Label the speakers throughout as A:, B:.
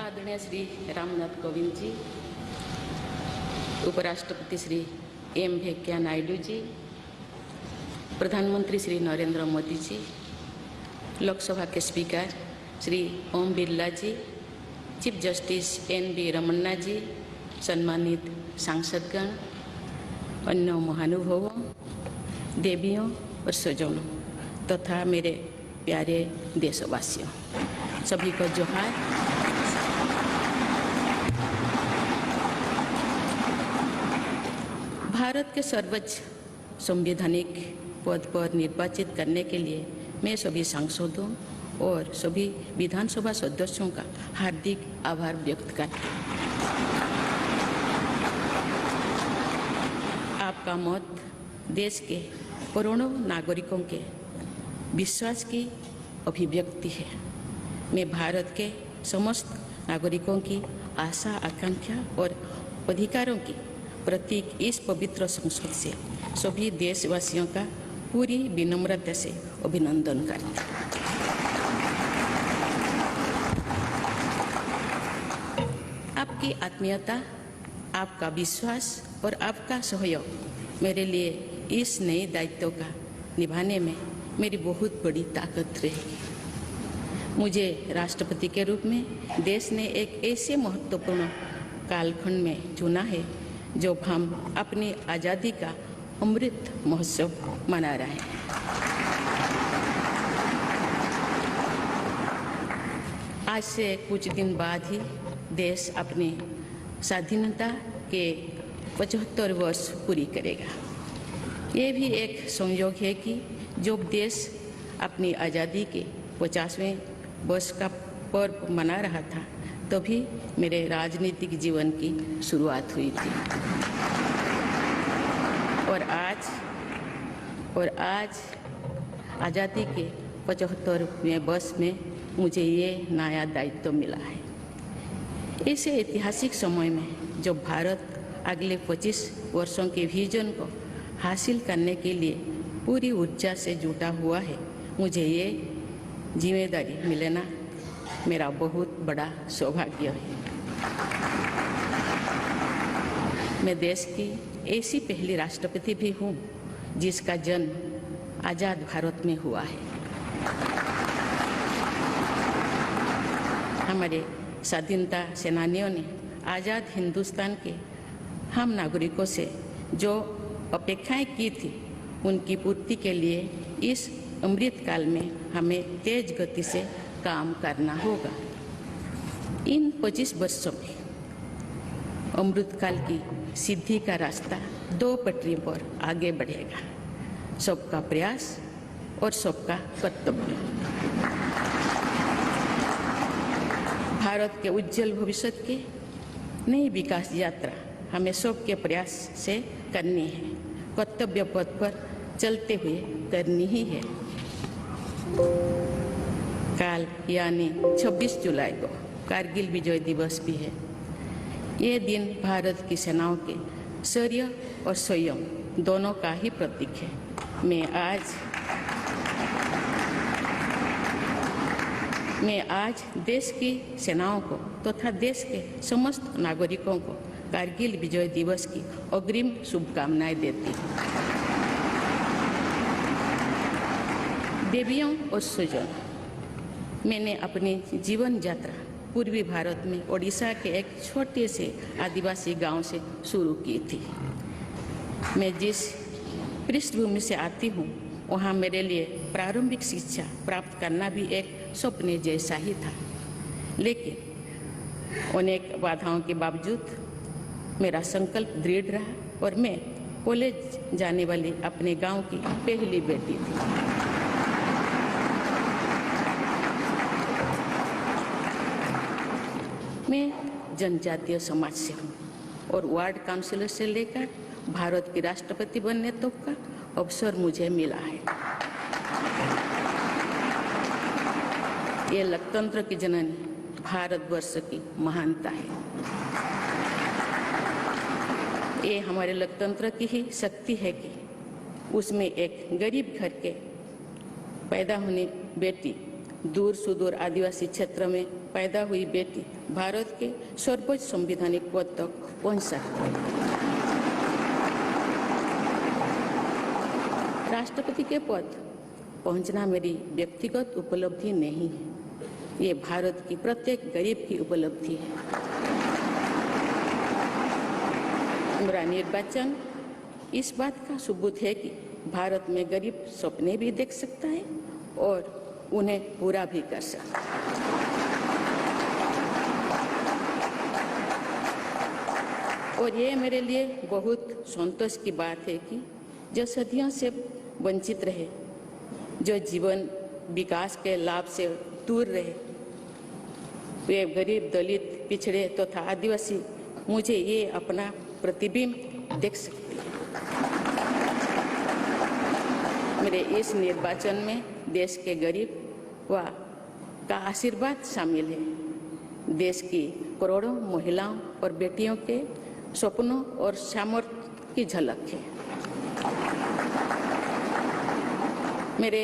A: आदरणीय श्री रामनाथ कोविंद जी, उपराष्ट्रपति श्री एम वेंकैया नायडू जी, प्रधानमंत्री श्री नरेंद्र मोदी जी, लोकसभा के स्पीकर श्री ओम बिरला जी, चीफ जस्टिस एन.वी. रमन्ना जी, सम्मानित सांसदगण, अन्य महानुभावों, देवियों और स्वजनों तथा मेरे प्यारे देशवासियों, सभी को जोहार। भारत के सर्वोच्च संवैधानिक पद पर निर्वाचित करने के लिए मैं सभी सांसदों और सभी विधानसभा सदस्यों का हार्दिक आभार व्यक्त करती हूँ। आपका मत देश के करोड़ों नागरिकों के विश्वास की अभिव्यक्ति है। मैं भारत के समस्त नागरिकों की आशा, आकांक्षा और अधिकारों की प्रतीक इस पवित्र संसद से सभी देशवासियों का पूरी विनम्रता से अभिनंदन करती हूँ। आपकी आत्मीयता, आपका विश्वास और आपका सहयोग मेरे लिए इस नए दायित्व का निभाने में मेरी बहुत बड़ी ताकत रहेगी। मुझे राष्ट्रपति के रूप में देश ने एक ऐसे महत्वपूर्ण कालखंड में चुना है जब हम अपनी आज़ादी का अमृत महोत्सव मना रहे हैं। आज से कुछ दिन बाद ही देश अपनी स्वाधीनता के 75 वर्ष पूरी करेगा। ये भी एक संयोग है कि जब देश अपनी आज़ादी के 50वें वर्ष का पर्व मना रहा था, तभी मेरे राजनीतिक जीवन की शुरुआत हुई थी। और आज आज़ादी के 75वें वर्ष में मुझे ये नया दायित्व मिला है। ऐसे ऐतिहासिक समय में जब भारत अगले 25 वर्षों के विजन को हासिल करने के लिए पूरी ऊर्जा से जुटा हुआ है, मुझे ये जिम्मेदारी मिलना मेरा बहुत बड़ा सौभाग्य है। मैं देश की ऐसी पहली राष्ट्रपति भी हूँ जिसका जन्म आज़ाद भारत में हुआ है। हमारे स्वाधीनता सेनानियों ने आज़ाद हिंदुस्तान के हम नागरिकों से जो अपेक्षाएं की थी, उनकी पूर्ति के लिए इस अमृत काल में हमें तेज गति से काम करना होगा। इन 25 वर्षों में अमृत काल की सिद्धि का रास्ता 2 पटरियों पर आगे बढ़ेगा, सबका प्रयास और सबका कर्तव्य। भारत के उज्जवल भविष्य के नई विकास यात्रा हमें सबके प्रयास से करनी है, कर्तव्य पथ पर चलते हुए करनी ही है। कल यानी 26 जुलाई को कारगिल विजय दिवस भी है। ये दिन भारत की सेनाओं के शौर्य और संयम दोनों का ही प्रतीक है। मैं आज देश की सेनाओं को तथा देश के समस्त नागरिकों को कारगिल विजय दिवस की अग्रिम शुभकामनाएं देती हूँ। देवियों और स्वजनों, मैंने अपनी जीवन यात्रा पूर्वी भारत में ओडिशा के एक छोटे से आदिवासी गांव से शुरू की थी। मैं जिस पृष्ठभूमि से आती हूँ, वहाँ मेरे लिए प्रारंभिक शिक्षा प्राप्त करना भी एक सपने जैसा ही था, लेकिन अनेक बाधाओं के बावजूद मेरा संकल्प दृढ़ रहा और मैं कॉलेज जाने वाली अपने गांव की पहली बेटी थी। मैं जनजातीय समाज से हूँ और वार्ड काउंसिलर से लेकर भारत की राष्ट्रपति बनने तक का अवसर मुझे मिला है। ये लोकतंत्र की जननी भारतवर्ष की महानता है। ये हमारे लोकतंत्र की ही शक्ति है कि उसमें एक गरीब घर के पैदा होने बेटी, दूर सुदूर आदिवासी क्षेत्र में पैदा हुई बेटी भारत के सर्वोच्च संवैधानिक पद तक पहुंच सकते हैं। राष्ट्रपति के पद पहुंचना मेरी व्यक्तिगत उपलब्धि नहीं है, ये भारत की प्रत्येक गरीब की उपलब्धि है। मेरा निर्वाचन इस बात का सबूत है कि भारत में गरीब सपने भी देख सकता है और उन्हें पूरा भी कर सकता है। और ये मेरे लिए बहुत संतोष की बात है कि जो सदियों से वंचित रहे, जो जीवन विकास के लाभ से दूर रहे, वे गरीब, दलित, पिछड़े तथा आदिवासी मुझे ये अपना प्रतिबिंब देख सकते हैं। मेरे इस निर्वाचन में देश के गरीब व का आशीर्वाद शामिल है। देश की करोड़ों महिलाओं और बेटियों के सपनों और सामर्थ्य की झलक है। मेरे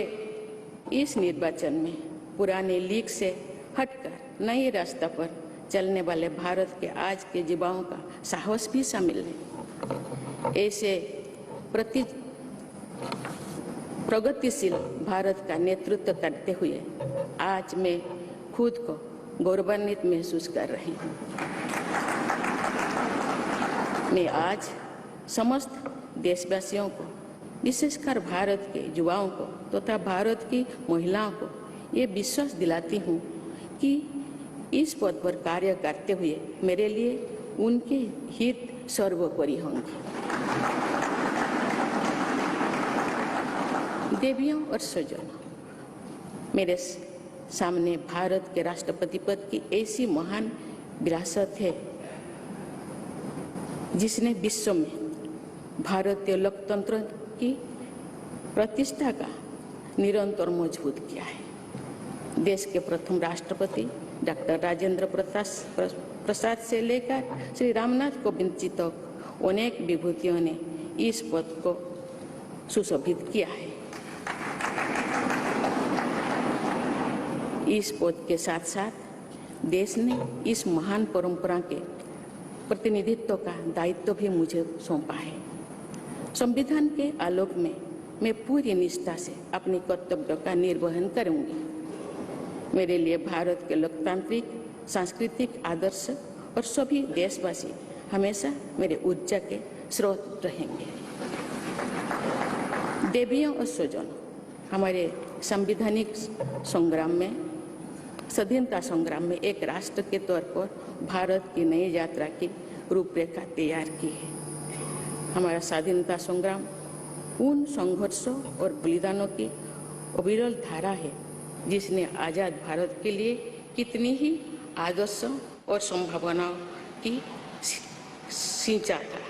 A: इस निर्वाचन में पुराने लीग से हटकर नए रास्ते पर चलने वाले भारत के आज के युवाओं का साहस भी शामिल है। ऐसे प्रगतिशील भारत का नेतृत्व करते हुए आज मैं खुद को गौरवान्वित महसूस कर रही हूँ। मैं आज समस्त देशवासियों को, विशेषकर भारत के युवाओं को तथा भारत की महिलाओं को ये विश्वास दिलाती हूँ कि इस पद पर कार्य करते हुए मेरे लिए उनके हित सर्वोपरि होंगे। देवियों और स्वजनों, मेरे सामने भारत के राष्ट्रपति पद की ऐसी महान विरासत है जिसने विश्व में भारतीय लोकतंत्र की प्रतिष्ठा का निरंतर मजबूत किया है। देश के प्रथम राष्ट्रपति डॉक्टर राजेंद्र प्रसाद से लेकर श्री रामनाथ कोविंद जी तक अनेक विभूतियों ने इस पद को सुशोभित किया है। इस पद के साथ साथ देश ने इस महान परंपरा के प्रतिनिधित्व का दायित्व भी मुझे सौंपा है। संविधान के आलोक में मैं पूरी निष्ठा से अपने कर्तव्यों का निर्वहन करूंगी। मेरे लिए भारत के लोकतांत्रिक सांस्कृतिक आदर्श और सभी देशवासी हमेशा मेरे ऊर्जा के स्रोत रहेंगे। देवियों और स्वजनों, हमारे संवैधानिक संग्राम में, स्वाधीनता संग्राम में एक राष्ट्र के तौर पर भारत की नई यात्रा की रूपरेखा तैयार की है। हमारा स्वाधीनता संग्राम उन संघर्षों और बलिदानों की अविरल धारा है जिसने आजाद भारत के लिए कितनी ही आदर्शों और संभावनाओं की सिंचा था।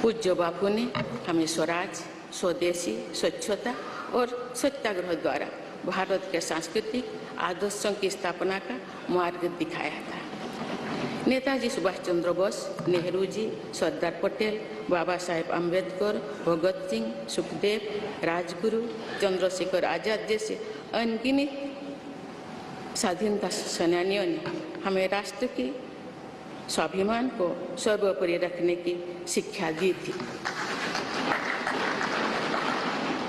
A: पूज्य बापू ने हमें स्वराज, स्वदेशी, स्वच्छता और सत्याग्रह द्वारा भारत के सांस्कृतिक आदर्शों की स्थापना का मार्ग दिखाया था। नेताजी सुभाष चंद्र बोस, नेहरू जी, सरदार पटेल, बाबा साहेब अम्बेडकर, भगत सिंह, सुखदेव, राजगुरु, चंद्रशेखर आजाद जैसे अनगिनत स्वाधीनता सेनानियों ने हमें राष्ट्र के स्वाभिमान को सर्वोपरि रखने की शिक्षा दी थी।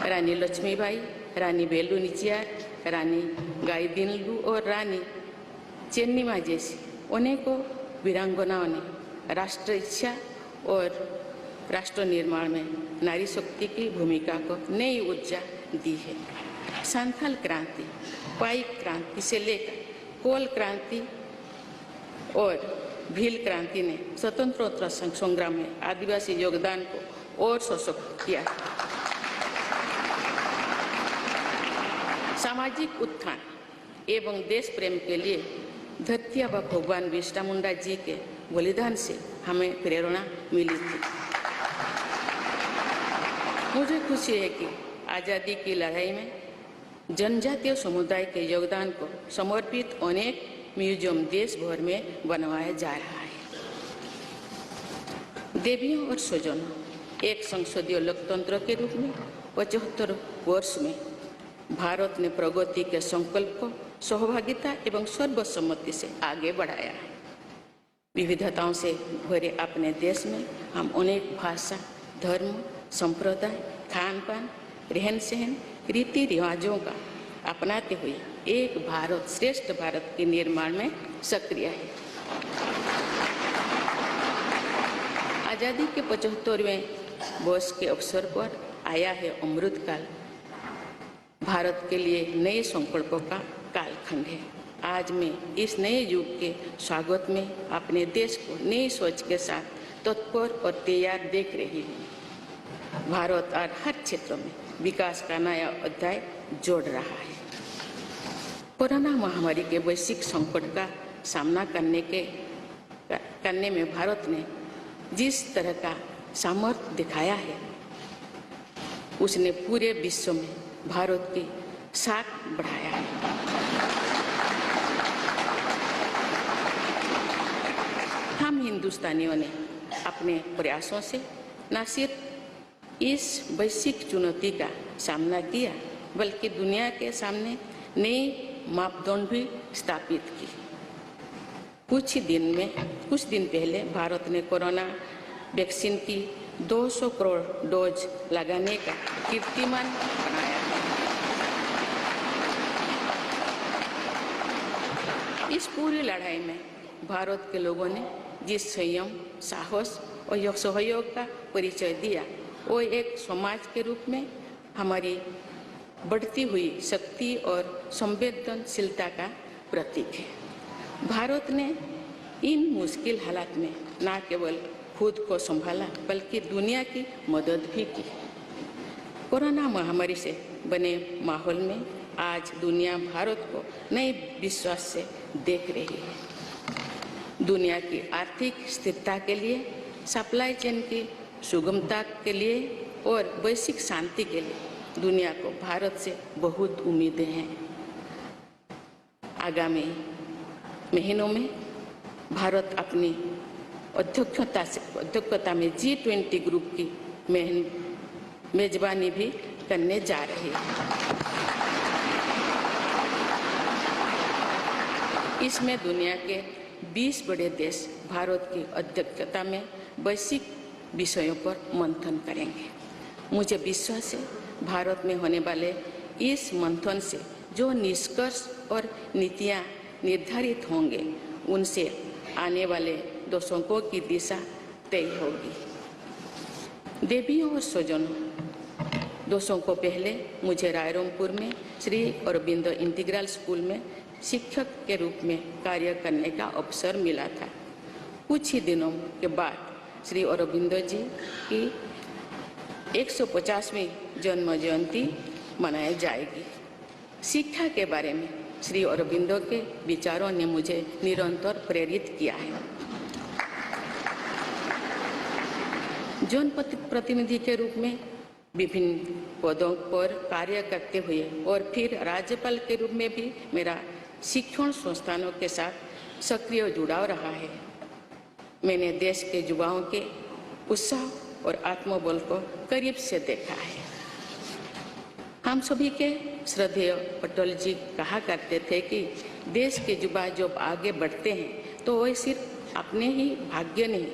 A: रानी लक्ष्मीबाई, रानी वेलु नाचियार, रानी गाईदिन्लु और रानी चेन्निमा जैसी अनेकों वीरांगनाओं ने राष्ट्र इच्छा और राष्ट्र निर्माण में नारी शक्ति की भूमिका को नई ऊर्जा दी है। संथाल क्रांति, पाइक क्रांति से लेकर कोल क्रांति और भील क्रांति ने स्वतंत्रता संग्राम में आदिवासी योगदान को और सशक्त किया। सामाजिक उत्थान एवं देश प्रेम के लिए धरती आबा भगवान बिरसा मुंडा जी के बलिदान से हमें प्रेरणा मिली थी। मुझे खुशी है कि आज़ादी की लड़ाई में जनजातीय समुदाय के योगदान को समर्पित अनेक म्यूजियम देश भर में बनवाया जा रहा है। देवियों और स्वजनों, एक संसदीय लोकतंत्र के रूप में 75 वर्ष में भारत ने प्रगति के संकल्प को सहभागिता एवं सर्वसम्मति से आगे बढ़ाया है। विविधताओं से भरे अपने देश में हम अनेक भाषा, धर्म, संप्रदाय, खान पान, रहन सहन, रीति रिवाजों का अपनाते हुए एक भारत श्रेष्ठ भारत के निर्माण में सक्रिय है। आज़ादी के 75वें वर्ष के अवसर पर आया है अमृतकाल। भारत के लिए नए संकल्पों का कालखंड है। आज मैं इस नए युग के स्वागत में अपने देश को नई सोच के साथ तत्पर और तैयार देख रही हूँ। भारत आज हर क्षेत्र में विकास का नया अध्याय जोड़ रहा है। कोरोना महामारी के वैश्विक संकट का सामना करने में भारत ने जिस तरह का सामर्थ्य दिखाया है, उसने पूरे विश्व में भारत की साख बढ़ाया है। हम हिंदुस्तानियों ने अपने प्रयासों से न सिर्फ इस वैश्विक चुनौती का सामना किया, बल्कि दुनिया के सामने नए मापदंड भी स्थापित किए। कुछ दिन पहले भारत ने कोरोना वैक्सीन की 200 करोड़ डोज लगाने का कीर्तिमान बनाया है। इस पूरी लड़ाई में भारत के लोगों ने जिस संयम, साहस और सहयोग का परिचय दिया, वो एक समाज के रूप में हमारी बढ़ती हुई शक्ति और संवेदनशीलता का प्रतीक है। भारत ने इन मुश्किल हालात में न केवल खुद को संभाला, बल्कि दुनिया की मदद भी की। कोरोना महामारी से बने माहौल में आज दुनिया भारत को नए विश्वास से देख रही है। दुनिया की आर्थिक स्थिरता के लिए, सप्लाई चेन की सुगमता के लिए और वैश्विक शांति के लिए दुनिया को भारत से बहुत उम्मीदें हैं। आगामी महीनों में भारत अपनी अध्यक्षता में G20 ग्रुप की मेजबानी भी करने जा रही है। इसमें दुनिया के 20 बड़े देश भारत की अध्यक्षता में वैश्विक विषयों पर मंथन करेंगे। मुझे विश्वास है भारत में होने वाले इस मंथन से जो निष्कर्ष और नीतियां निर्धारित होंगे, उनसे आने वाले दशकों की दिशा तय होगी। देवियों और स्वजनों, दशकों पहले मुझे रायरंगपुर में श्री अरबिंदो इंटीग्रल स्कूल में शिक्षक के रूप में कार्य करने का अवसर मिला था। कुछ ही दिनों के बाद श्री अरबिंदो जी की 150वीं जन्म जयंती मनाई जाएगी। शिक्षा के बारे में श्री अरबिंदो के विचारों ने मुझे निरंतर प्रेरित किया है। जन प्रतिनिधि के रूप में विभिन्न पदों पर कार्य करते हुए और फिर राज्यपाल के रूप में भी मेरा शिक्षण संस्थानों के साथ सक्रिय जुड़ाव रहा है। मैंने देश के युवाओं के उत्साह और आत्मबल को करीब से देखा है। हम सभी के श्रद्धेय अटल जी कहा करते थे कि देश के युवा जब आगे बढ़ते हैं तो वे सिर्फ अपने ही भाग्य नहीं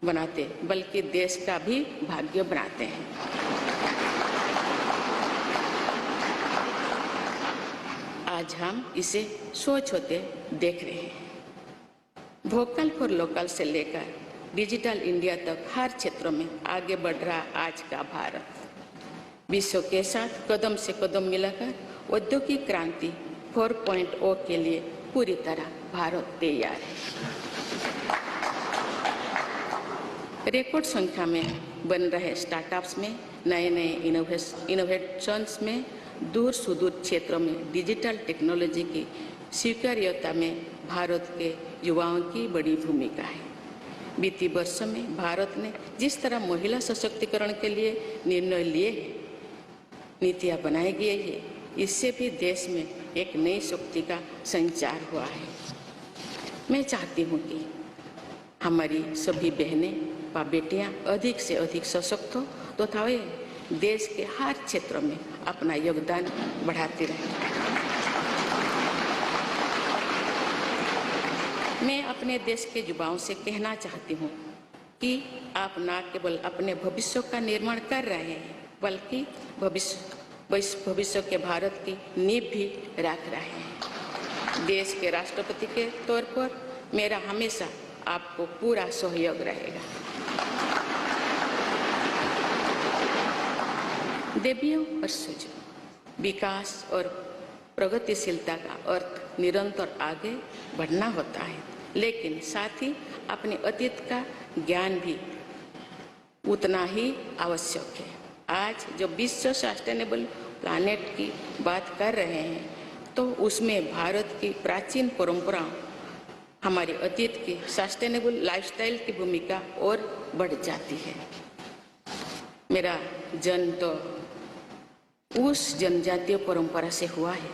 A: बनाते, बल्कि देश का भी भाग्य बनाते हैं। आज हम इसे सोच होते देख रहे हैं। वोकल फॉर लोकल से लेकर डिजिटल इंडिया तक हर क्षेत्र में आगे बढ़ रहा आज का भारत विश्व के साथ कदम से कदम मिलाकर औद्योगिक क्रांति 4.0 के लिए पूरी तरह भारत तैयार है। रिकॉर्ड संख्या में बन रहे स्टार्टअप्स में, नए इनोवेशंस में, दूर सुदूर क्षेत्रों में डिजिटल टेक्नोलॉजी की स्वीकार्यता में भारत के युवाओं की बड़ी भूमिका है। बीती वर्षों में भारत ने जिस तरह महिला सशक्तिकरण के लिए निर्णय लिए हैं, नीतियां बनाई गई है, इससे भी देश में एक नई शक्ति का संचार हुआ है। मैं चाहती हूँ कि हमारी सभी बहनें व बेटियां अधिक से अधिक सशक्त हो तथा वे देश के हर क्षेत्र में अपना योगदान बढ़ाती रहें। मैं अपने देश के युवाओं से कहना चाहती हूँ कि आप न केवल अपने भविष्य का निर्माण कर रहे हैं बल्कि भविष्य के भारत की नींव भी रख रहे हैं। देश के राष्ट्रपति के तौर पर मेरा हमेशा आपको पूरा सहयोग रहेगा। देवियों और सज्जनों, विकास और प्रगतिशीलता का अर्थ निरंतर आगे बढ़ना होता है, लेकिन साथ ही अपने अतीत का ज्ञान भी उतना ही आवश्यक है। आज जब विश्व सस्टेनेबल प्लैनेट की बात कर रहे हैं तो उसमें भारत की प्राचीन परंपराओं, हमारे अतीत की सस्टेनेबल लाइफस्टाइल की भूमिका और बढ़ जाती है। मेरा जन्म तो उस जनजातीय परंपरा से हुआ है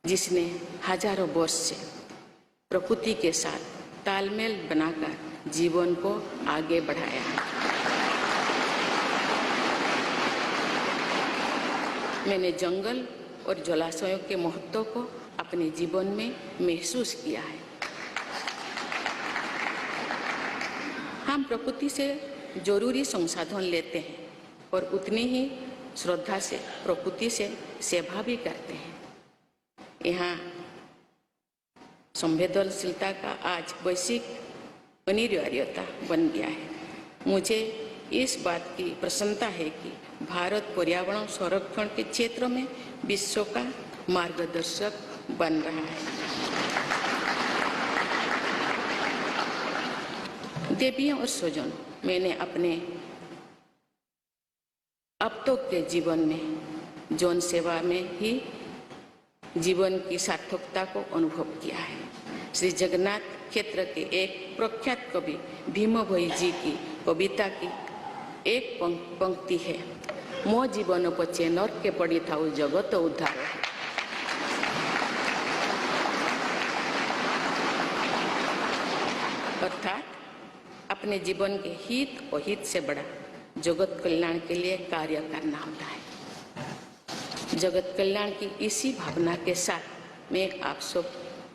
A: जिसने हजारों वर्ष से प्रकृति के साथ तालमेल बनाकर जीवन को आगे बढ़ाया है। मैंने जंगल और जलाशयों के महत्व को अपने जीवन में महसूस किया है। हम प्रकृति से जरूरी संसाधन लेते हैं और उतनी ही श्रद्धा से प्रकृति से सेवा भी करते हैं। यहाँ संवेदनशीलता का आज वैश्विक अनिवार्यता बन गया है। मुझे इस बात की प्रसन्नता है कि भारत पर्यावरण संरक्षण के क्षेत्र में विश्व का मार्गदर्शक बन रहा है। देवियों और स्वजनों, मैंने अपने अब तक के जीवन में जौन सेवा में ही जीवन की सार्थकता को अनुभव किया है। श्री जगन्नाथ क्षेत्र के एक प्रख्यात कवि भीम भोई जी की कविता की एक पंक्ति है, मो जीवन पचे नर के पड़ी था जगत उद्धार। अर्थात अपने जीवन के हित और हित से बड़ा जगत कल्याण के लिए कार्य करना होता है। जगत कल्याण की इसी भावना के साथ मैं आप सब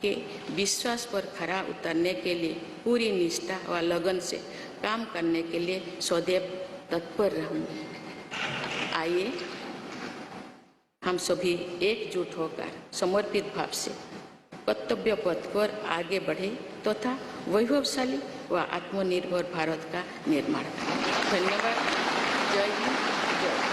A: के विश्वास पर खरा उतरने के लिए पूरी निष्ठा व लगन से काम करने के लिए सदैव तत्पर रहूंगी। आइए हम सभी एकजुट होकर समर्पित भाव से कर्तव्य पथ पर आगे बढ़े तथा वैभवशाली व आत्मनिर्भर भारत का निर्माण करें। धन्यवाद। जय हिंद, जय।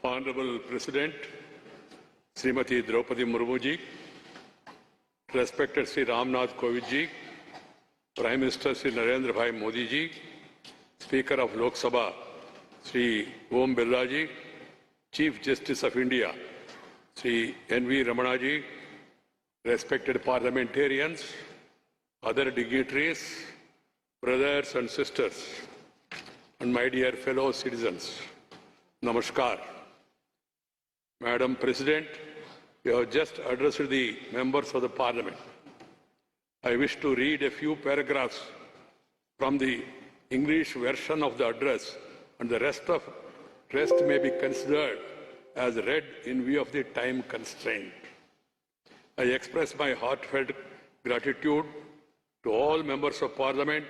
B: Honorable President, Srimati Draupadi Murmu ji, respected Sri Ramnath Kovind ji, Prime Minister Sri Narendra Bhai Modi ji, Speaker of Lok Sabha Sri Om Birla ji, Chief Justice of India Sri N.V. Ramana ji, respected parliamentarians, other dignitaries, brothers and sisters, and my dear fellow citizens, Namaskar. Madam President, you have just addressed the members of the Parliament. I wish to read a few paragraphs from the English version of the address, and the rest may be considered as read in view of the time constraint. I express my heartfelt gratitude to all members of Parliament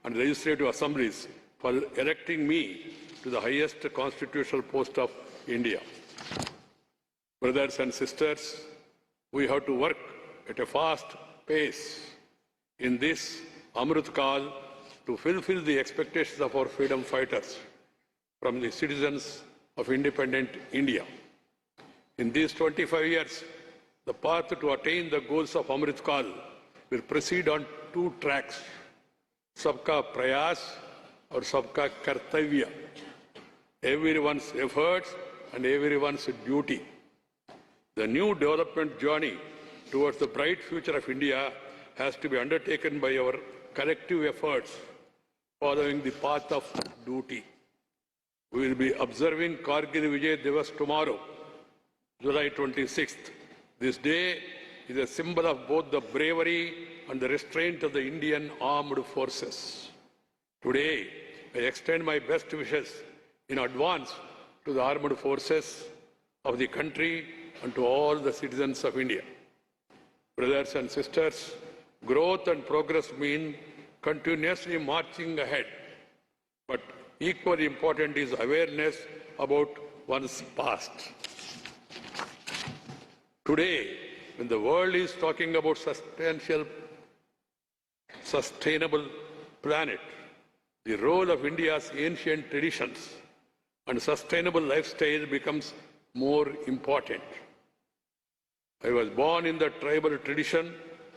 B: and legislative assemblies for electing me to the highest constitutional post of India. Brothers and sisters, we have to work at a fast pace in this Amrit Kal to fulfill the expectations of our freedom fighters from the citizens of independent India. In these 25 years, the path to attain the goals of Amrit Kal will proceed on two tracks, Sabka Prayas or Sabka Kartavya, everyone's efforts and everyone's duty. The new development journey towards the bright future of India has to be undertaken by our collective efforts following the path of duty. We will be observing Kargil Vijay Divas tomorrow, July 26th. This day is a symbol of both the bravery and the restraint of the Indian armed forces. Today, I extend my best wishes in advance to the armed forces of the country and to all the citizens of India. Brothers and sisters, growth and progress mean continuously marching ahead. But equally important is awareness about one's past. Today, when the world is talking about sustainable planet, the role of India's ancient traditions and sustainable lifestyle becomes more important. I was born in the tribal tradition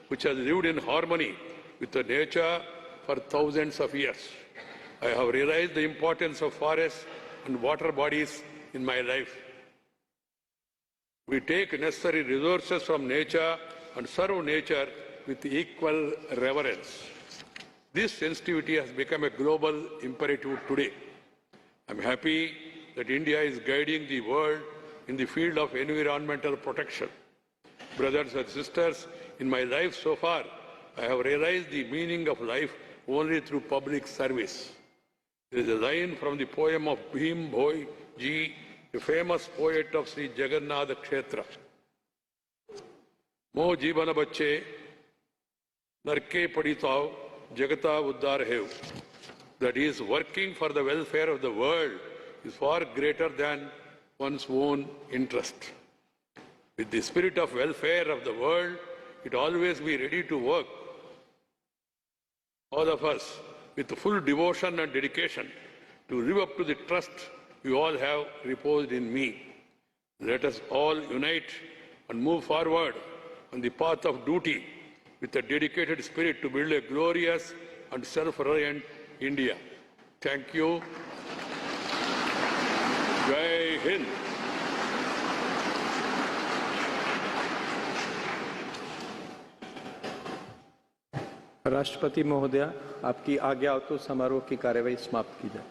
B: which has lived in harmony with the nature for thousands of years. I have realized the importance of forests and water bodies in my life. We take necessary resources from nature and serve nature with equal reverence. This sensitivity has become a global imperative today. I am happy that India is guiding the world in the field of environmental protection. Brothers and sisters, in my life so far, I have realized the meaning of life only through public service. There is a line from the poem of Bhim Bhoi Ji, the famous poet of Sri Jagannath Kshetra. Mo jibana bacche, narke paditav, jagata uddar hev. That is, working for the welfare of the world is far greater than one's own interest. With the spirit of welfare of the world, it always be ready to work. All of us, with full devotion and dedication, to live up to the trust you all have reposed in me. Let us all unite and move forward on the path of duty with a dedicated spirit to build a glorious and self-reliant India. Thank you. Jai Hind.
C: राष्ट्रपति महोदय, आपकी आज्ञा हो तो समारोह की कार्यवाही समाप्त की जाए।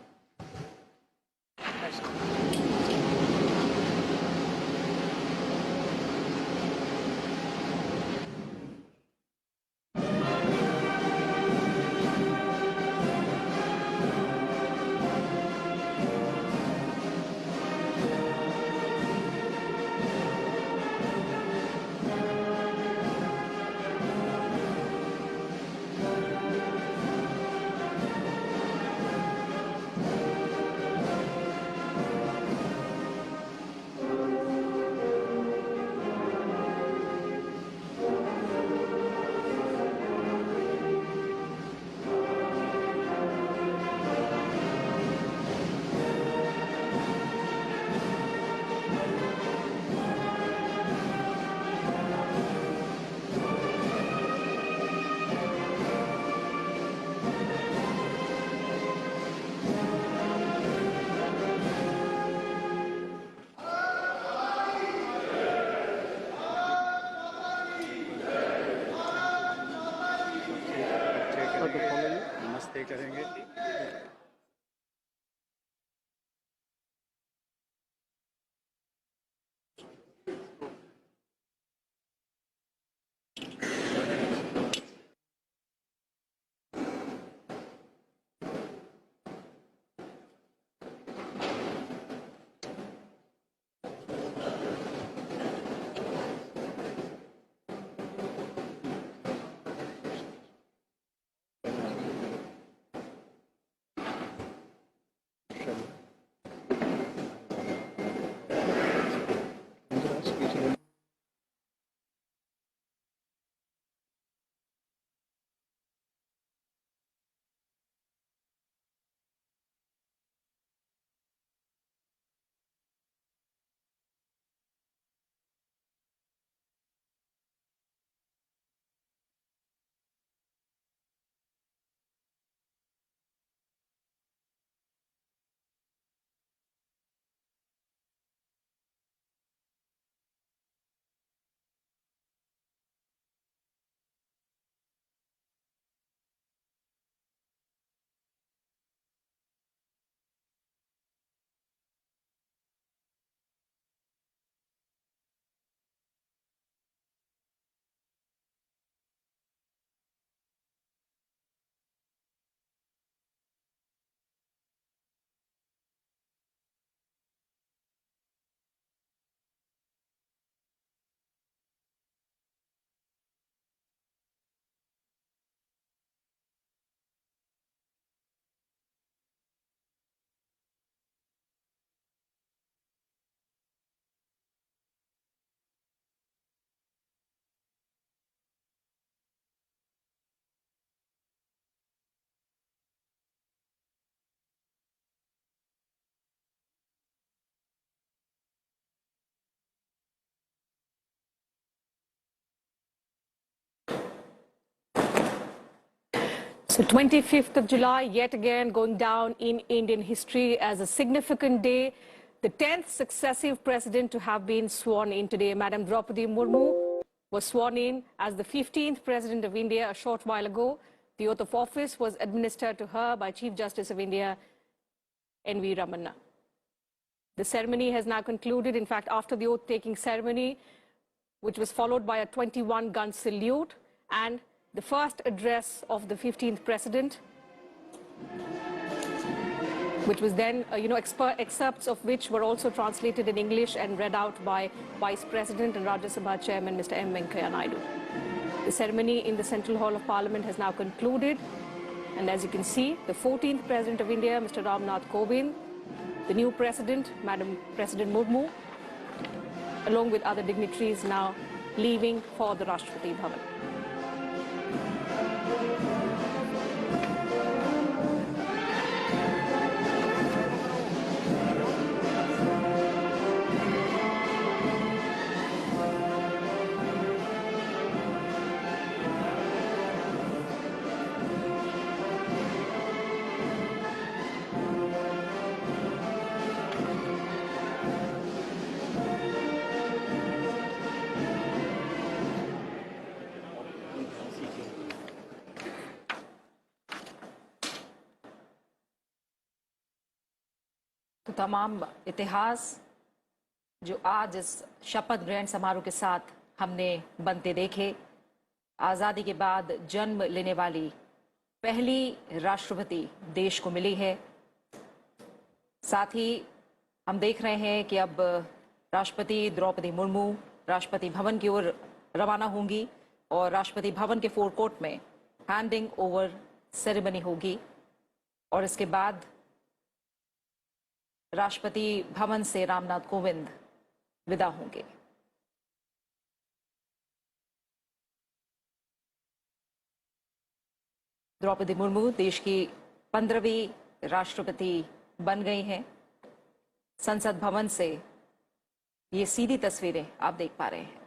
D: So 25th of July, yet again going down in Indian history as a significant day. The 10th successive president to have been sworn in today. Madam Draupadi Murmu was sworn in as the 15th president of India a short while ago. The oath of office was administered to her by Chief Justice of India, N.V. Ramanna. The ceremony has now concluded. In fact, after the oath-taking ceremony, which was followed by a 21-gun salute and the first address of the 15th president, which was then, excerpts of which were also translated in English and read out by Vice President and Rajya Sabha Chairman Mr. M. Venkaiah Naidu. The ceremony in the Central Hall of Parliament has now concluded, and as you can see, the 14th President of India, Mr. Ramnath Kovind, the new President, Madam President Murmu, along with other dignitaries now leaving for the Rashtrapati Bhavan.
E: तो तमाम इतिहास जो आज इस शपथ ग्रहण समारोह के साथ हमने बनते देखे, आज़ादी के बाद जन्म लेने वाली पहली राष्ट्रपति देश को मिली है। साथ ही हम देख रहे हैं कि अब राष्ट्रपति द्रौपदी मुर्मू राष्ट्रपति भवन की ओर रवाना होंगी और राष्ट्रपति भवन के फोरकोर्ट में हैंडिंग ओवर सेरेमनी होगी और इसके बाद राष्ट्रपति भवन से रामनाथ कोविंद विदा होंगे। द्रौपदी मुर्मू देश की 15वीं राष्ट्रपति बन गई हैं। संसद भवन से ये सीधी तस्वीरें आप देख पा रहे हैं।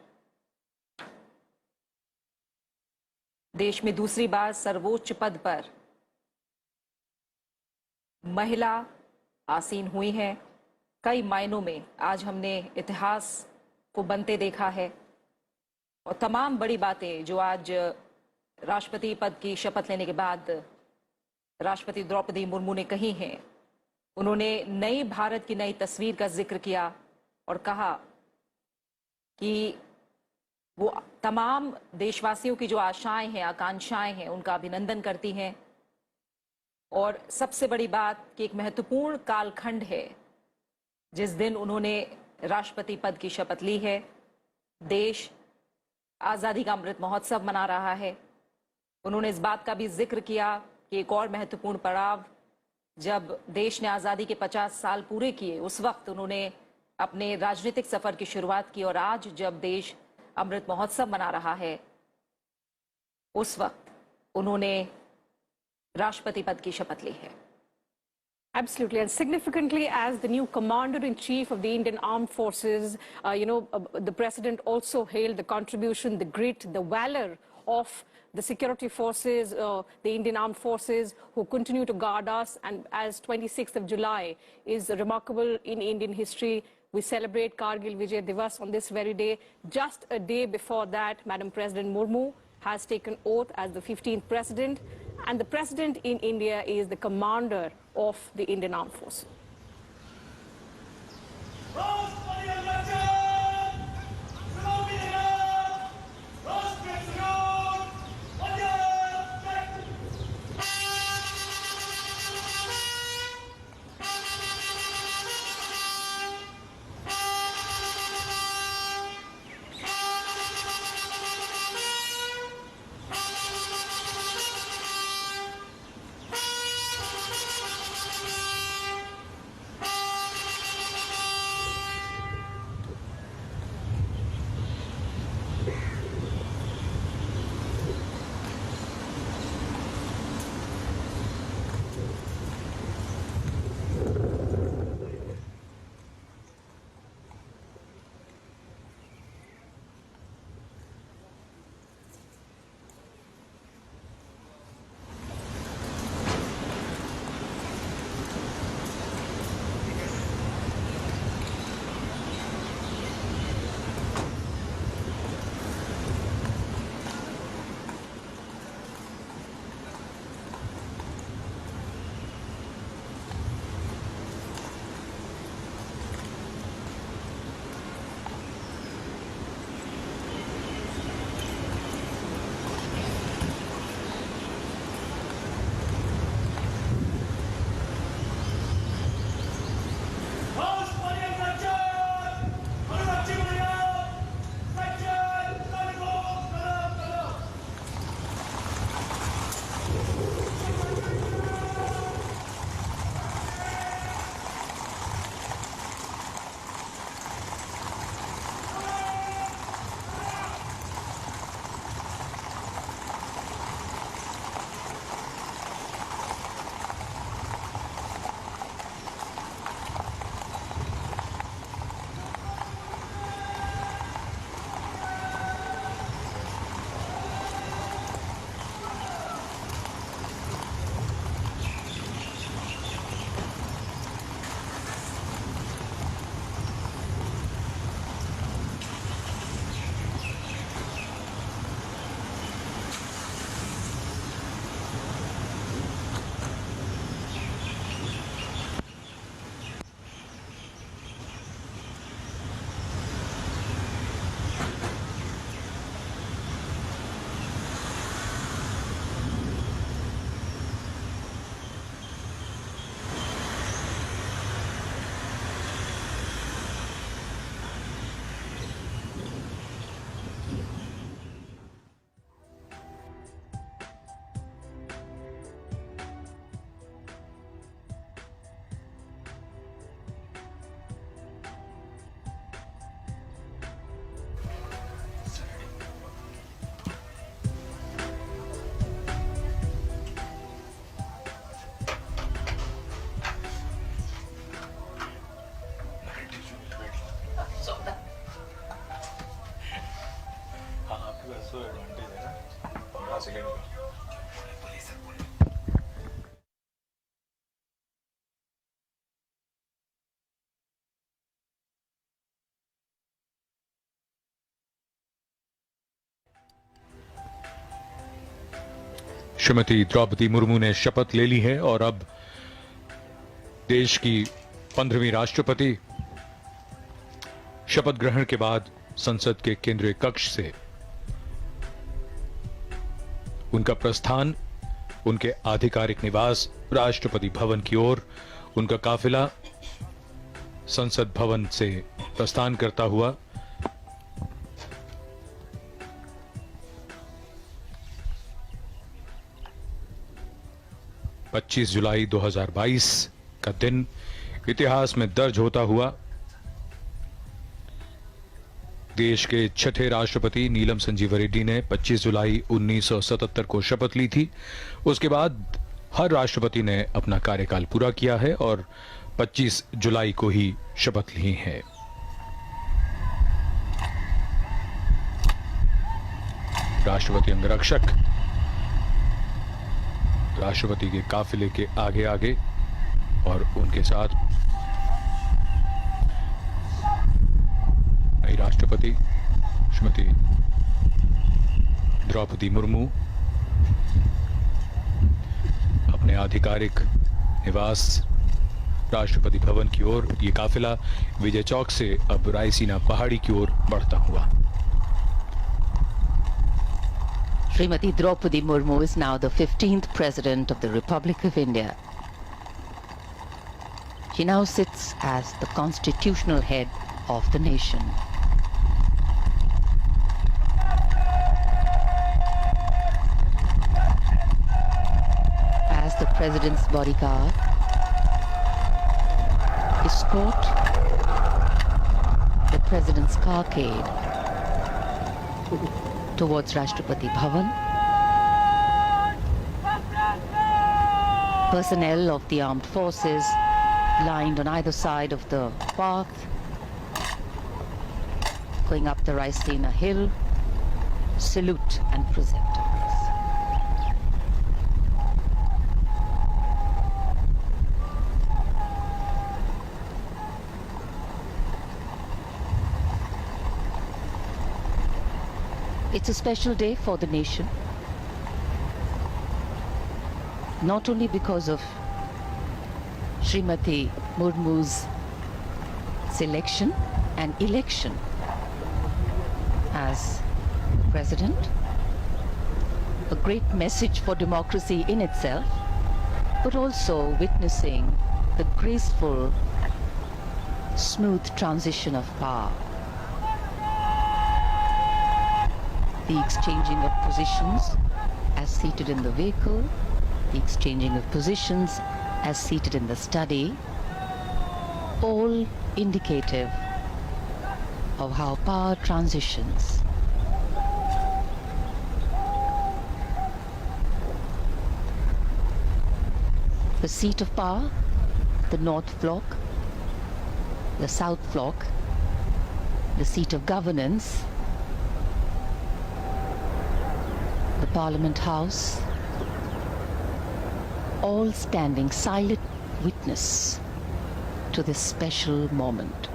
E: देश में दूसरी बार सर्वोच्च पद पर महिला आसीन हुई हैं। कई मायनों में आज हमने इतिहास को बनते देखा है और तमाम बड़ी बातें जो आज राष्ट्रपति पद की शपथ लेने के बाद राष्ट्रपति द्रौपदी मुर्मू ने कही हैं। उन्होंने नई भारत की नई तस्वीर का जिक्र किया और कहा कि वो तमाम देशवासियों की जो आशाएं हैं, आकांक्षाएं हैं, उनका अभिनंदन करती हैं। और सबसे बड़ी बात कि एक महत्वपूर्ण कालखंड है जिस दिन उन्होंने राष्ट्रपति पद की शपथ ली है। देश आज़ादी का अमृत महोत्सव मना रहा है। उन्होंने इस बात का भी जिक्र किया कि एक और महत्वपूर्ण पड़ाव जब देश ने आज़ादी के 50 साल पूरे किए, उस वक्त उन्होंने अपने राजनीतिक सफर की शुरुआत की और आज जब देश अमृत महोत्सव मना रहा है, उस वक्त उन्होंने राष्ट्रपति पद की शपथ ली है।
D: Absolutely, and significantly, as the new Commander-in-Chief of the Indian Armed Forces, the President also hailed the contribution, the grit, the valor of the security forces, the Indian Armed Forces, who continue to guard us. And as 26th of July is remarkable in Indian history, we celebrate Kargil Vijay Divas on this very day. Just a day before that, Madam President Murmu has taken oath as the 15th President. And the President in India is the commander of the Indian Armed Forces.
F: Second का।
G: श्रीमती द्रौपदी मुर्मू ने शपथ ले ली है और अब देश की 15वीं राष्ट्रपति शपथ ग्रहण के बाद संसद के केंद्रीय कक्ष से उनका प्रस्थान उनके आधिकारिक निवास राष्ट्रपति भवन की ओर, उनका काफिला संसद भवन से प्रस्थान करता हुआ 25 जुलाई 2022 का दिन इतिहास में दर्ज होता हुआ देश के छठे राष्ट्रपति नीलम संजीव रेड्डी ने 25 जुलाई 1977 को शपथ ली थी। उसके बाद हर राष्ट्रपति ने अपना कार्यकाल पूरा किया है और 25 जुलाई को ही शपथ ली है। राष्ट्रपति अंगरक्षक राष्ट्रपति के काफिले के आगे आगे और उनके साथ नई राष्ट्रपति श्रीमती द्रौपदी मुर्मू अपने आधिकारिक निवास राष्ट्रपति भवन की ओर, ये काफिला विजय चौक से अब रायसीना पहाड़ी की ओर बढ़ता हुआ।
H: Srimati Draupadi Murmu is now the 15th President of the Republic of India. She now sits as the constitutional head of the nation. As the President's bodyguard, escort the President's carcade towards Rashtrapati Bhavan. Personnel of the armed forces lined on either side of the path, going up the Raisina hill, salute and present arms. It's a special day for the nation, not only because of Srimati Murmu's selection and election as president, a great message for democracy in itself, but also witnessing the graceful, smooth transition of power. The exchanging of positions as seated in the vehicle, the exchanging of positions as seated in the study, all indicative of how power transitions. The seat of power, the North Block, the South Block, the seat of governance, the Parliament House, all standing silent witness to this special moment.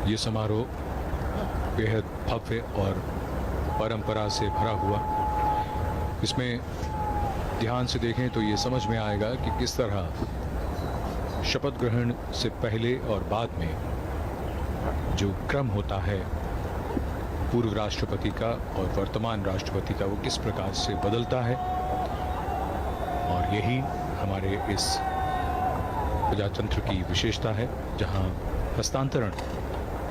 G: ये समारोह बेहद भव्य और परंपरा से भरा हुआ। इसमें ध्यान से देखें तो ये समझ में आएगा कि किस तरह शपथ ग्रहण से पहले और बाद में जो क्रम होता है पूर्व राष्ट्रपति का और वर्तमान राष्ट्रपति का, वो किस प्रकार से बदलता है। और यही हमारे इस प्रजातंत्र की विशेषता है, जहां हस्तांतरण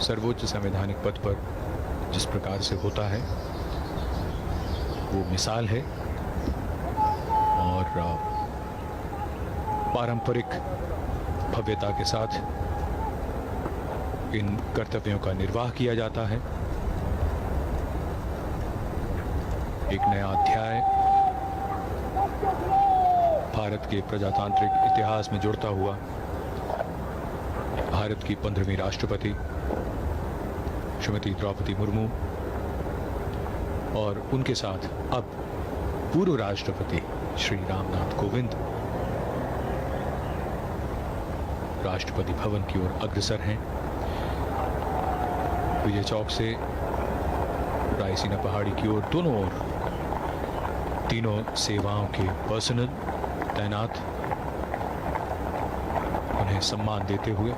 G: सर्वोच्च संवैधानिक पद पर जिस प्रकार से होता है वो मिसाल है और पारंपरिक भव्यता के साथ इन कर्तव्यों का निर्वाह किया जाता है। एक नया अध्याय भारत के प्रजातांत्रिक इतिहास में जुड़ता हुआ भारत की 15वीं राष्ट्रपति श्रीमती द्रौपदी मुर्मू और उनके साथ अब पूर्व राष्ट्रपति श्री रामनाथ कोविंद राष्ट्रपति भवन की ओर अग्रसर हैं। विजय चौक से रायसीना पहाड़ी की ओर दोनों ओर तीनों सेवाओं के पर्सनल तैनात उन्हें सम्मान देते हुए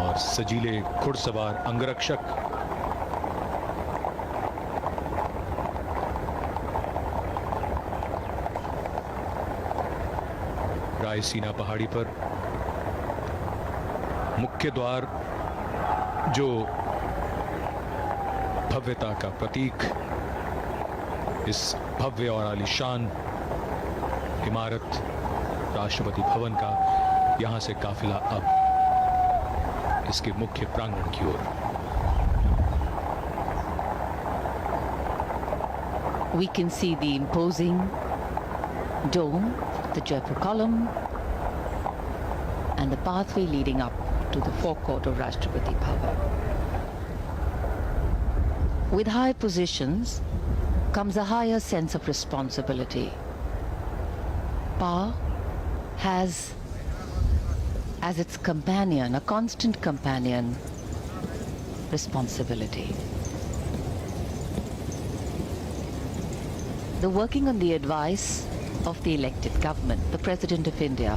G: और सजीले घुड़सवार अंगरक्षक रायसीना पहाड़ी पर मुख्य द्वार जो भव्यता का प्रतीक इस भव्य और आलीशान इमारत राष्ट्रपति भवन का, यहां से काफिला अब इसके मुख्य प्रांगण की ओर।
H: We can see the imposing dome, the Jaipur column, and the pathway leading up to the forecourt of Rashtrapati Bhavan. With high positions comes a higher sense of responsibility. Power has as its companion, a constant companion, responsibility. The working on the advice of the elected government, the President of India,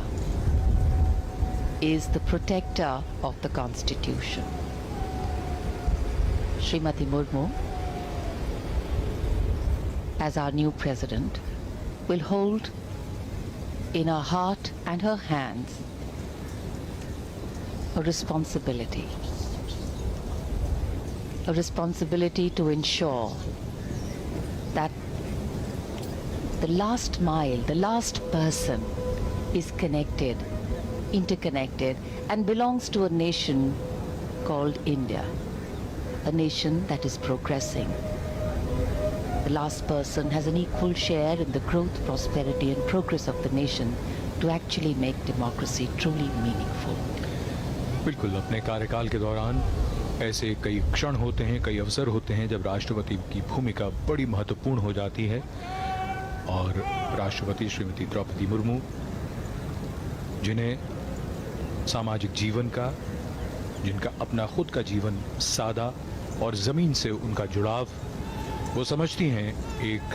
H: is the protector of the Constitution. Srimati Murmu, as our new President, will hold in her heart and her hands a responsibility to ensure that the last mile, the last person is connected, interconnected, and belongs to a nation called India, a nation that is progressing. The last person has an equal share in the growth, prosperity, and progress of the nation to actually make democracy truly meaningful.
G: बिल्कुल, अपने कार्यकाल के दौरान ऐसे कई क्षण होते हैं, कई अवसर होते हैं जब राष्ट्रपति की भूमिका बड़ी महत्वपूर्ण हो जाती है और राष्ट्रपति श्रीमती द्रौपदी मुर्मू, जिन्हें सामाजिक जीवन का, जिनका अपना खुद का जीवन सादा और ज़मीन से उनका जुड़ाव, वो समझती हैं एक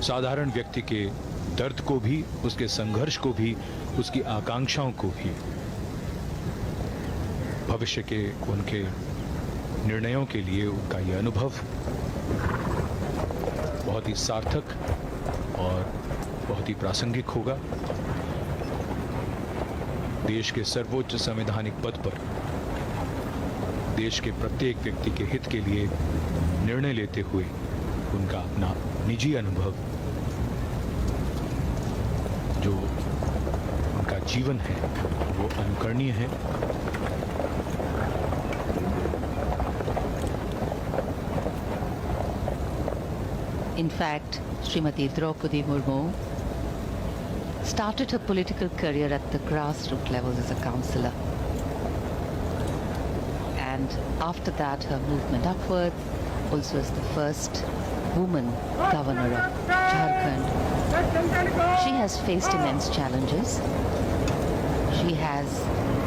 G: साधारण व्यक्ति के दर्द को भी, उसके संघर्ष को भी, उसकी आकांक्षाओं को भी, भविष्य के उनके निर्णयों के लिए उनका ये अनुभव बहुत ही सार्थक और बहुत ही प्रासंगिक होगा। देश के सर्वोच्च संवैधानिक पद पर देश के प्रत्येक व्यक्ति के हित के लिए निर्णय लेते हुए उनका अपना निजी अनुभव, जो उनका जीवन है, वो अनुकरणीय है।
H: In fact, Srimati Draupadi Murmu started her political career at the grassroots level as a councillor. And after that, her movement upwards, also as the first woman governor of Jharkhand. She has faced immense challenges. She has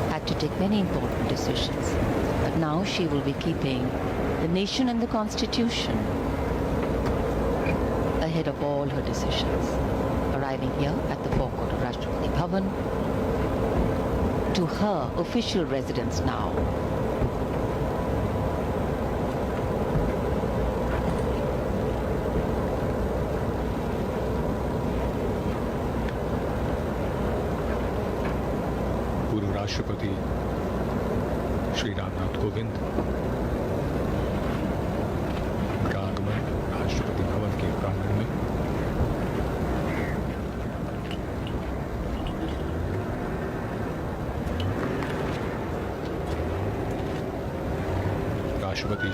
H: had to take many important decisions. But now she will be keeping the nation and the Constitution ahead of all her decisions. Arriving here at the forecourt of Rashtrapati Bhavan, to her official residence now.
G: पूर्व राष्ट्रपति श्री रामनाथ कोविंद का आगमन राष्ट्रपति भवन के प्रांगण में। राष्ट्रपति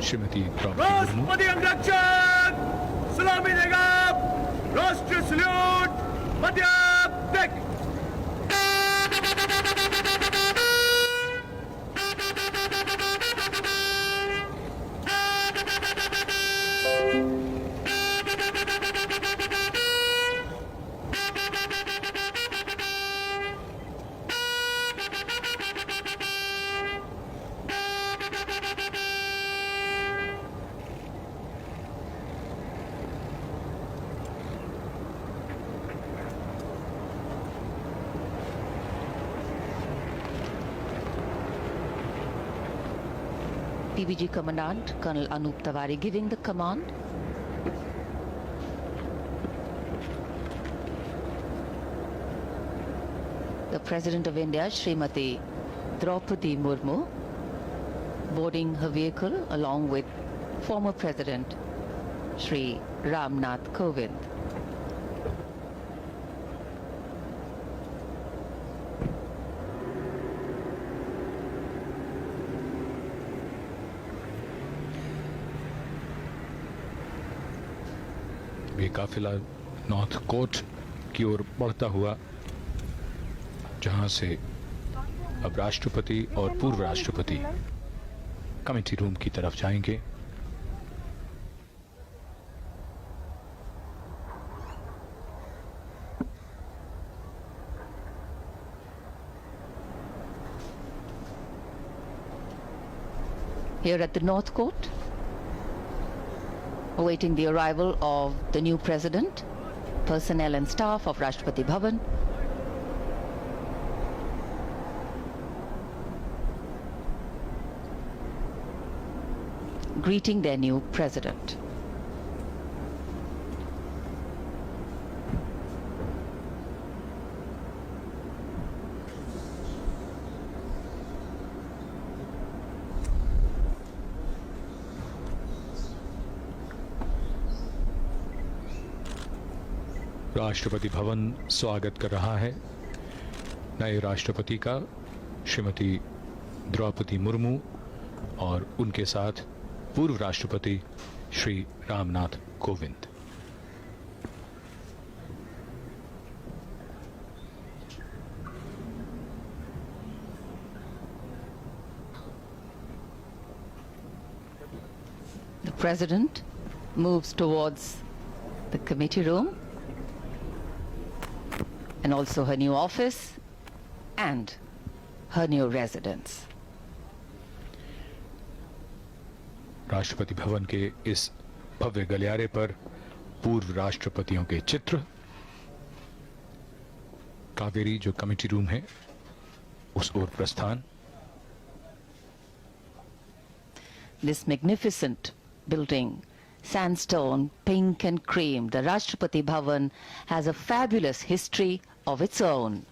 G: श्रीमती द्रौपदी मुर्मू
F: सलामी देगा, राष्ट्रीय salute, Madhya
H: PBG Commandant Colonel Anup Tawari giving the command. The President of India, Srimati Draupadi Murmu, boarding her vehicle along with former President Shri Ram Nath Kovind.
G: ये काफिला नॉर्थ कोर्ट की ओर बढ़ता हुआ, जहां से अब राष्ट्रपति और पूर्व राष्ट्रपति कमेटी रूम की तरफ जाएंगे।
H: Here at the North Court, awaiting the arrival of the new president, personnel and staff of Rashtrapati Bhavan. Greeting their new president.
G: Rashtrapati Bhavan स्वागत कर रहा है नए राष्ट्रपति का, श्रीमती द्रौपदी मुर्मू और उनके साथ पूर्व राष्ट्रपति Shri Ramnath Kovind.
H: The president moves towards the committee room and also her new office and her new residence.
G: Rashtrapati Bhavan के इस भव्य गलियारे पर पूर्व राष्ट्रपतियों के चित्र, कावेरी जो कमेटी रूम है उस ओर प्रस्थान।
H: This magnificent building, sandstone, pink and cream, the Rashtrapati Bhavan has a fabulous history of its own.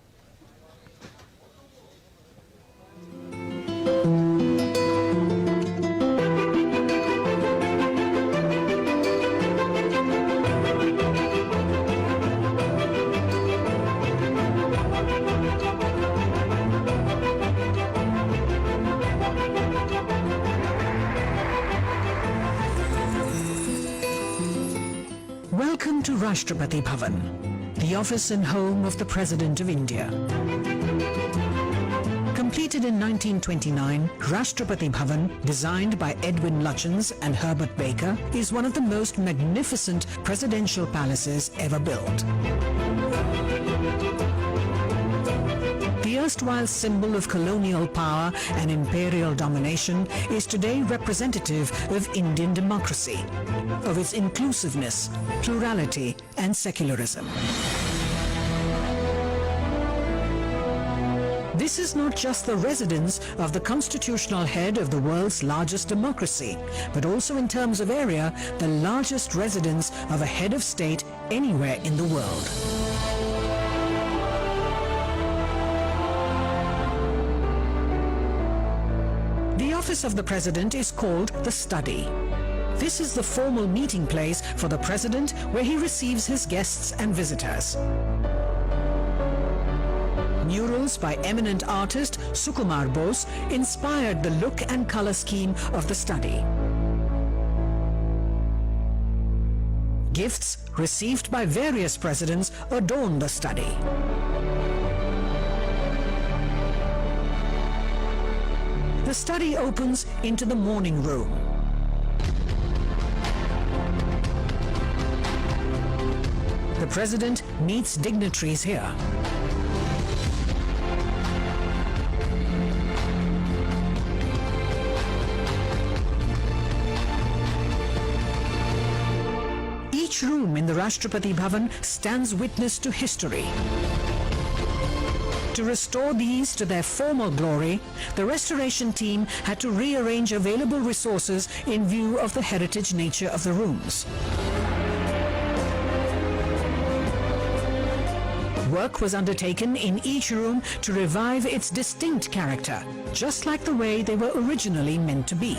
F: Welcome to Rashtrapati Bhavan, the office and home of the President of India. Completed in 1929, Rashtrapati Bhavan, designed by Edwin Lutyens and Herbert Baker, is one of the most magnificent presidential palaces ever built. The erstwhile symbol of colonial power and imperial domination is today representative of Indian democracy, of its inclusiveness, plurality and secularism. This is not just the residence of the constitutional head of the world's largest democracy, but also in terms of area, the largest residence of a head of state anywhere in the world. The office of the President is called the Study. This is the formal meeting place for the President where he receives his guests and visitors. Murals by eminent artist Sukumar Bose inspired the look and color scheme of the Study. Gifts received by various presidents adorn the Study. The Study opens into the morning room. The President meets dignitaries here. Each room in the Rashtrapati Bhavan stands witness to history. To restore these to their former glory, the restoration team had to rearrange available resources in view of the heritage nature of the rooms. Work was undertaken in each room to revive its distinct character, just like the way they were originally meant to be.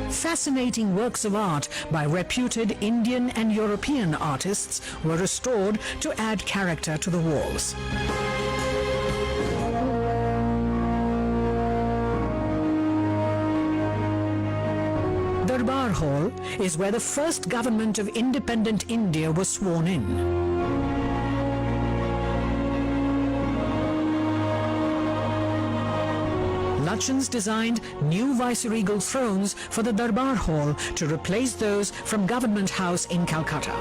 F: Fascinating works of art by reputed Indian and European artists were restored to add character to the walls. Darbar Hall is where the first government of independent India was sworn in. Lutyens designed new viceregal thrones for the Darbar Hall to replace those from Government House in Calcutta.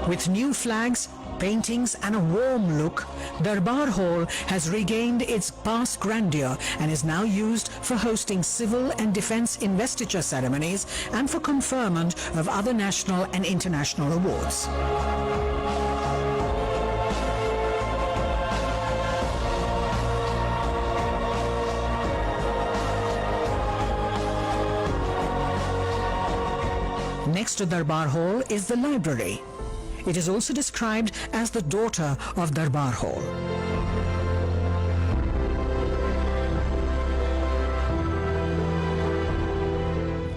F: With new flags, paintings and a warm look, Darbar Hall has regained its past grandeur and is now used for hosting civil and defense investiture ceremonies and for conferment of other national and international awards. Next to Darbar Hall is the library. It is also described as the daughter of Darbar Hall.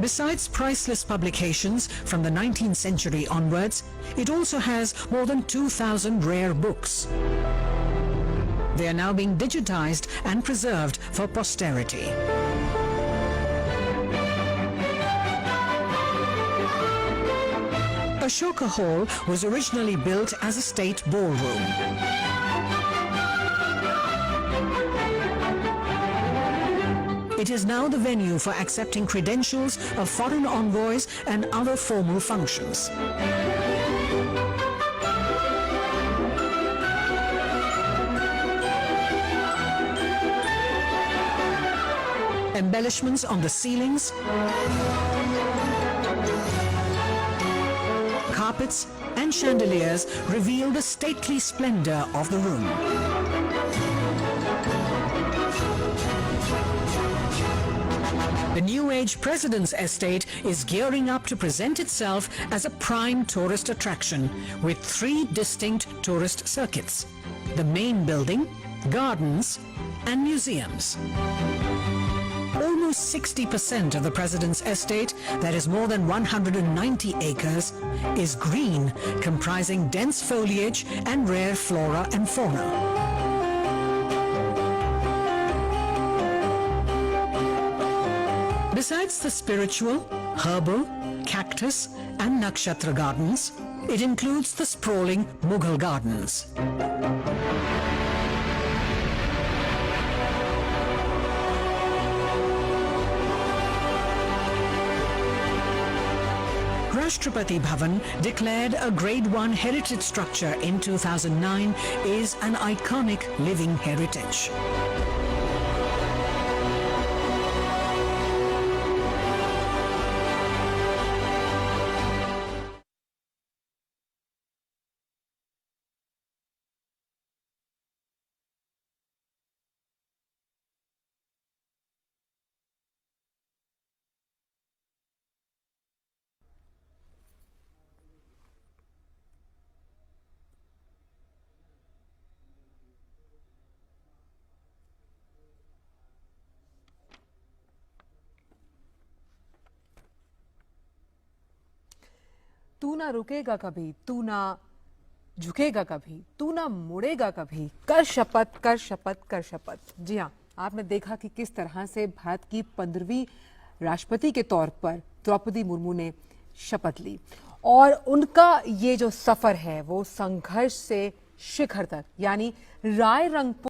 F: Besides priceless publications from the 19th century onwards, it also has more than 2,000 rare books. They are now being digitized and preserved for posterity. Ashoka Hall was originally built as a state ballroom. It is now the venue for accepting credentials of foreign envoys and other formal functions. Embellishments on the ceilings, carpets and chandeliers reveal the stately splendor of the room. The New Age President's Estate is gearing up to present itself as a prime tourist attraction with 3 distinct tourist circuits: the main building, gardens and museums. Almost 60% of the President's Estate, that is more than 190 acres, is green, comprising dense foliage and rare flora and fauna. Besides the spiritual, herbal, cactus and nakshatra gardens, it includes the sprawling Mughal gardens. Rashtrapati Bhavan, declared a Grade 1 heritage structure in 2009, is an iconic living heritage.
I: तू ना रुकेगा कभी, तू ना झुकेगा कभी, तू ना मुड़ेगा कभी, कर शपथ कर शपथ कर शपथ। जी हाँ, आपने देखा कि किस तरह से भारत की 15वीं राष्ट्रपति के तौर पर द्रौपदी मुर्मू ने शपथ ली और उनका ये जो सफर है वो संघर्ष से शिखर तक यानी राय रंगपुर